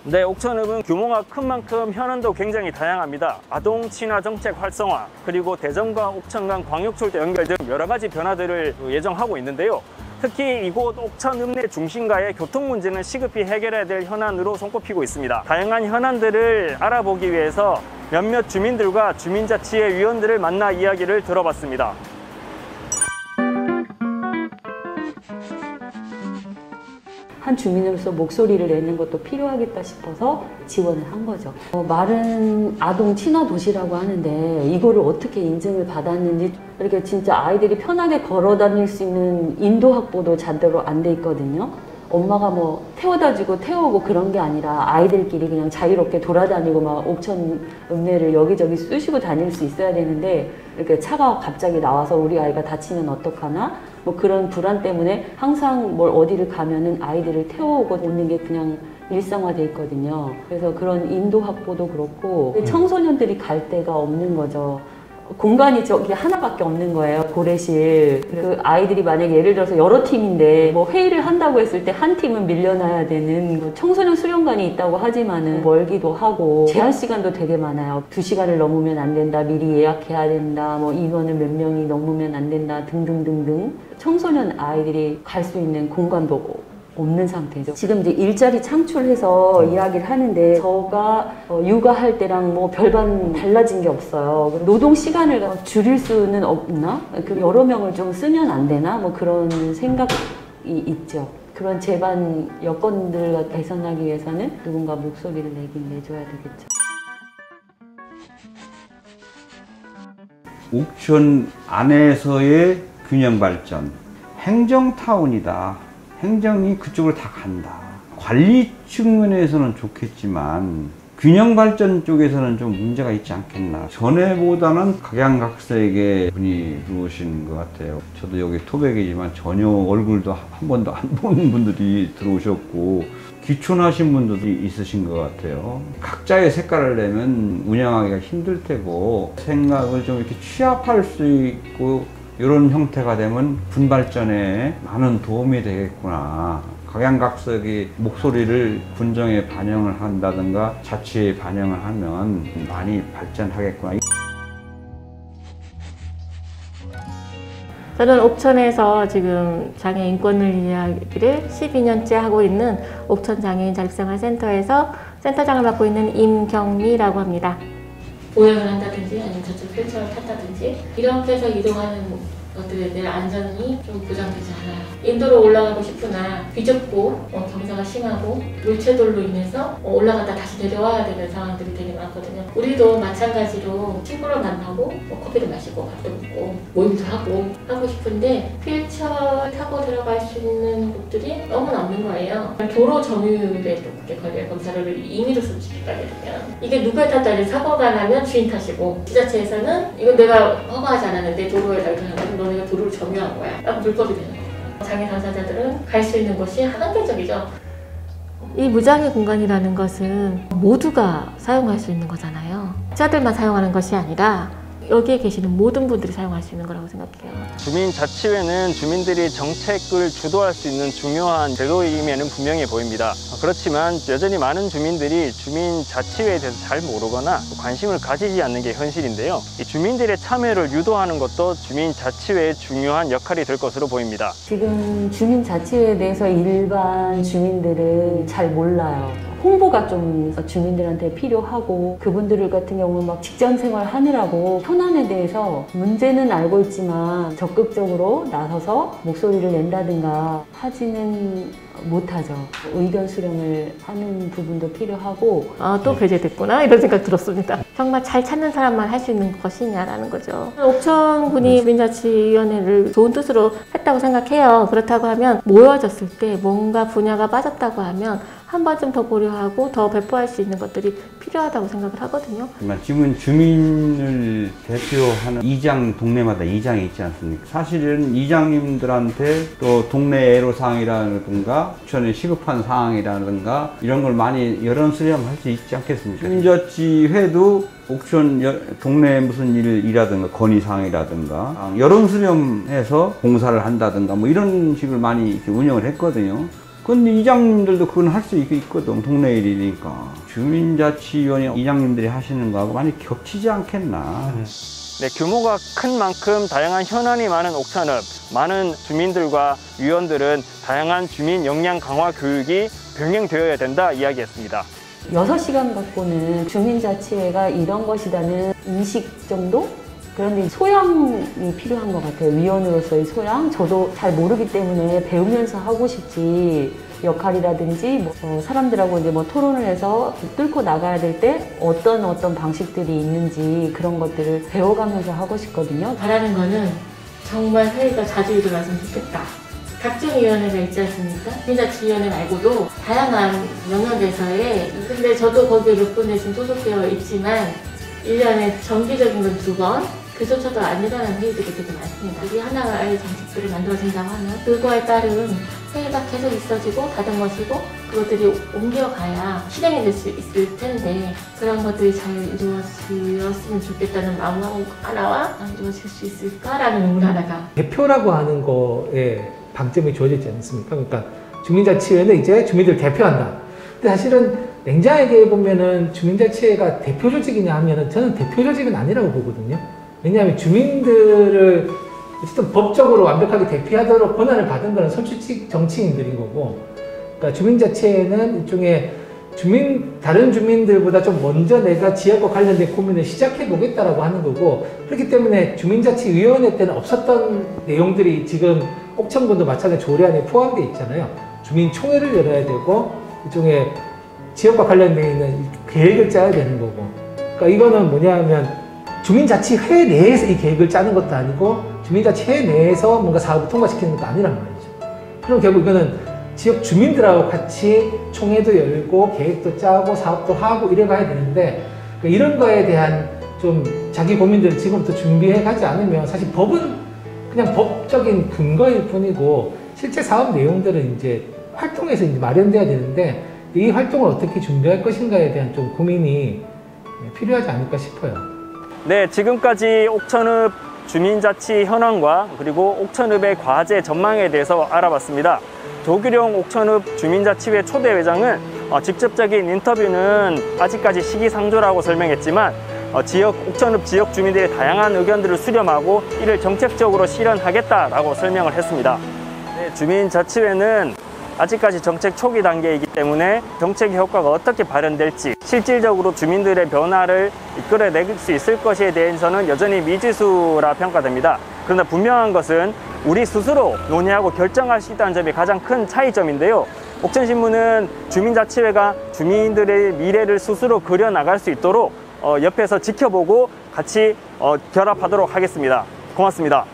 네, 옥천읍은 규모가 큰 만큼 현안도 굉장히 다양합니다. 아동 친화 정책 활성화, 그리고 대전과 옥천 간 광역철도 연결 등 여러 가지 변화들을 예정하고 있는데요. 특히 이곳 옥천읍 내 중심가의 교통 문제는 시급히 해결해야 될 현안으로 손꼽히고 있습니다. 다양한 현안들을 알아보기 위해서 몇몇 주민들과 주민자치회 위원들을 만나 이야기를 들어봤습니다. 한 주민으로서 목소리를 내는 것도 필요하겠다 싶어서 지원을 한 거죠. 말은 아동 친화 도시라고 하는데 이거를 어떻게 인증을 받았는지, 이렇게 진짜 아이들이 편하게 걸어 다닐 수 있는 인도 확보도 제대로 안 돼 있거든요. 엄마가 뭐 태워다 주고 태우고 그런 게 아니라 아이들끼리 그냥 자유롭게 돌아다니고 막 옥천 읍내를 여기저기 쑤시고 다닐 수 있어야 되는데, 이렇게 차가 갑자기 나와서 우리 아이가 다치면 어떡하나? 뭐 그런 불안 때문에 항상 뭘 어디를 가면은 아이들을 태워오고 오는 게 그냥 일상화돼 있거든요. 그래서 그런 인도 확보도 그렇고 청소년들이 갈 데가 없는 거죠. 공간이 저기 하나밖에 없는 거예요. 고래실. 그 아이들이 만약에 예를 들어서 여러 팀인데 뭐 회의를 한다고 했을 때 한 팀은 밀려나야 되는, 뭐 청소년 수련관이 있다고 하지만은 멀기도 하고 제한 시간도 되게 많아요. 2시간을 넘으면 안 된다, 미리 예약해야 된다, 뭐 인원을 몇 명이 넘으면 안 된다 등등등등. 청소년 아이들이 갈 수 있는 공간도 없는 상태죠. 지금 이제 일자리 창출해서 이야기를 하는데, 저가 육아할 때랑 뭐 별반 달라진 게 없어요. 노동 시간을 줄일 수는 없나? 여러 명을 좀 쓰면 안 되나? 뭐 그런 생각이 있죠. 그런 제반 여건들 개선하기 위해서는 누군가 목소리를 내줘야 되겠죠. 옥천 안에서의 균형 발전, 행정타운이다. 행정이 그쪽으로 다 간다. 관리 측면에서는 좋겠지만 균형 발전 쪽에서는 좀 문제가 있지 않겠나. 전에보다는 각양각색의 분이 들어오신 것 같아요. 저도 여기 토백이지만 전혀 얼굴도 한 번도 안 본 분들이 들어오셨고, 귀촌하신 분들이 있으신 것 같아요. 각자의 색깔을 내면 운영하기가 힘들 테고, 생각을 좀 이렇게 취합할 수 있고 이런 형태가 되면 군발전에 많은 도움이 되겠구나. 각양각색의 목소리를 군정에 반영을 한다든가 자치에 반영을 하면 많이 발전하겠구나. 저는 옥천에서 지금 장애 인권을 이야기를 12년째 하고 있는 옥천 장애인 자립생활센터에서 센터장을 맡고 있는 임경미라고 합니다. 보행을 한다든지 아니면 저쪽 휠체어를 탔다든지 이렇게 해서 이동하는 것들에 대한 안전이 좀 보장되지 않아요. 인도로 올라가고 싶으나 비좁고 경사가 심하고 물체돌로 인해서 올라갔다 다시 내려와야 되는 상황들이 되게 많거든요. 우리도 마찬가지로 친구를 만나고 커피도 마시고 밥도 먹고 모임도 하고 싶은데 휠체어 타고 들어갈 수 있는 곳들이 너무 없는 거예요. 도로 점유율에 또 그게 걸려요. 검사를 임의로서 지키게 되면 이게 누구에 탓도 사고가 나면 주인 탓이고, 지자체에서는 이건 내가 허가하지 않았는데 도로에다 이렇게 하면 너네가 도로를 점유한 거야 라고 불법이 되는 거예요. 장애 당사자들은 갈 수 있는 곳이 한계적이죠. 이 무장애 공간이라는 것은 모두가 사용할 수 있는 거잖아요. 자들만 사용하는 것이 아니라 여기에 계시는 모든 분들이 사용할 수 있는 거라고 생각해요. 주민자치회는 주민들이 정책을 주도할 수 있는 중요한 제도임에는 분명해 보입니다. 그렇지만 여전히 많은 주민들이 주민자치회에 대해서 잘 모르거나 관심을 가지지 않는 게 현실인데요. 이 주민들의 참여를 유도하는 것도 주민자치회의 중요한 역할이 될 것으로 보입니다. 지금 주민자치회에 대해서 일반 주민들은 잘 몰라요. 홍보가 좀 주민들한테 필요하고, 그분들 같은 경우는 막 직장 생활 하느라고 현안에 대해서 문제는 알고 있지만 적극적으로 나서서 목소리를 낸다든가 하지는 못하죠. 의견 수렴을 하는 부분도 필요하고. 또 배제됐구나 이런 생각 들었습니다. 정말 잘 찾는 사람만 할 수 있는 것이냐라는 거죠. 옥천군이 주민자치위원회를 좋은 뜻으로 했다고 생각해요. 그렇다고 하면 모여졌을 때 뭔가 분야가 빠졌다고 하면 한 번쯤 더 고려하고 더 배포할 수 있는 것들이 필요하다고 생각을 하거든요. 지금 주민을 대표하는 이장, 동네마다 이장이 있지 않습니까? 사실은 이장님들한테 또 동네 애로사항이라든가 옥천에 시급한 사항이라든가 이런 걸 많이 여론 수렴할 수 있지 않겠습니까? 주민자치회도 옥천 동네에 무슨 일이라든가 건의사항이라든가 여론 수렴해서 공사를 한다든가 뭐 이런 식으로 많이 이렇게 운영을 했거든요. 근데 이장님들도 그건 할 수 있거든. 동네 일이니까. 주민자치위원회 이장님들이 하시는 거하고 많이 겹치지 않겠나. 네, 규모가 큰 만큼 다양한 현안이 많은 옥천읍, 많은 주민들과 위원들은 다양한 주민 역량 강화 교육이 병행되어야 된다 이야기했습니다. 6시간 갖고는 주민자치회가 이런 것이라는 인식 정도? 그런데 소양이 필요한 것 같아요. 위원으로서의 소양. 저도 잘 모르기 때문에 배우면서 하고 싶지. 역할이라든지 사람들하고 이제 토론을 해서 뚫고 나가야 될 때 어떤 방식들이 있는지 그런 것들을 배워가면서 하고 싶거든요. 바라는 거는 정말 회의가 자주 일어났으면 좋겠다. 각종 위원회가 있지 않습니까? 주민자치위원회 말고도 다양한 영역에서의, 근데 저도 거기에 몇 군데 지금 소속되어 있지만 1년에 정기적인 건 2번, 그조차도 안 일어나는 회의들이 되게 많습니다. 이 하나의 정책들을 만들어진다고 하면 그거에 따른 회의가 계속 있어지고 다듬어지고 그것들이 옮겨가야 실행이 될 수 있을 텐데 그런 것들이 잘 이루어졌으면 좋겠다는 마음 하나와 이루어질 수 있을까라는 의문 하나가. 대표라고 하는 거에 방점이 주어지지 않습니까? 그러니까 주민자치회는 이제 주민들을 대표한다. 근데 사실은 냉정하게 보면은 주민자치회가 대표 조직이냐 하면은 저는 대표 조직은 아니라고 보거든요. 왜냐하면 주민들을 어쨌든 법적으로 완벽하게 대표하도록 권한을 받은 거는 선출직 정치인들인 거고, 그러니까 주민자치회는 일종의 다른 주민들보다 좀 먼저 내가 지역과 관련된 고민을 시작해 보겠다라고 하는 거고, 그렇기 때문에 주민자치위원회 때는 없었던 내용들이 지금 옥천군도 마찬가지 조례안에 포함되어 있잖아요. 주민총회를 열어야 되고, 일종의 지역과 관련되어 있는 계획을 짜야 되는 거고, 그러니까 이거는 뭐냐 하면 주민자치회 내에서 이 계획을 짜는 것도 아니고 주민자치회 내에서 뭔가 사업을 통과시키는 것도 아니란 말이죠. 그럼 결국 이거는 지역 주민들하고 같이 총회도 열고 계획도 짜고 사업도 하고 이래 가야 되는데, 그러니까 이런 거에 대한 좀 자기 고민들을 지금부터 준비해 가지 않으면 사실 법은 그냥 법적인 근거일 뿐이고 실제 사업 내용들은 이제 활동에서 이제 마련돼야 되는데 이 활동을 어떻게 준비할 것인가에 대한 좀 고민이 필요하지 않을까 싶어요. 네, 지금까지 옥천읍 주민자치 현황과 그리고 옥천읍의 과제 전망에 대해서 알아봤습니다. 조규룡 옥천읍 주민자치회 초대회장은 직접적인 인터뷰는 아직까지 시기상조라고 설명했지만 옥천읍 지역 주민들의 다양한 의견들을 수렴하고 이를 정책적으로 실현하겠다라고 설명을 했습니다. 네, 주민자치회는 아직까지 정책 초기 단계이기 때문에 정책의 효과가 어떻게 발현될지 실질적으로 주민들의 변화를 이끌어낼 수 있을 것에 대해서는 여전히 미지수라 평가됩니다. 그러나 분명한 것은 우리 스스로 논의하고 결정할 수 있다는 점이 가장 큰 차이점인데요. 옥천신문은 주민자치회가 주민들의 미래를 스스로 그려나갈 수 있도록 옆에서 지켜보고 같이 결합하도록 하겠습니다. 고맙습니다.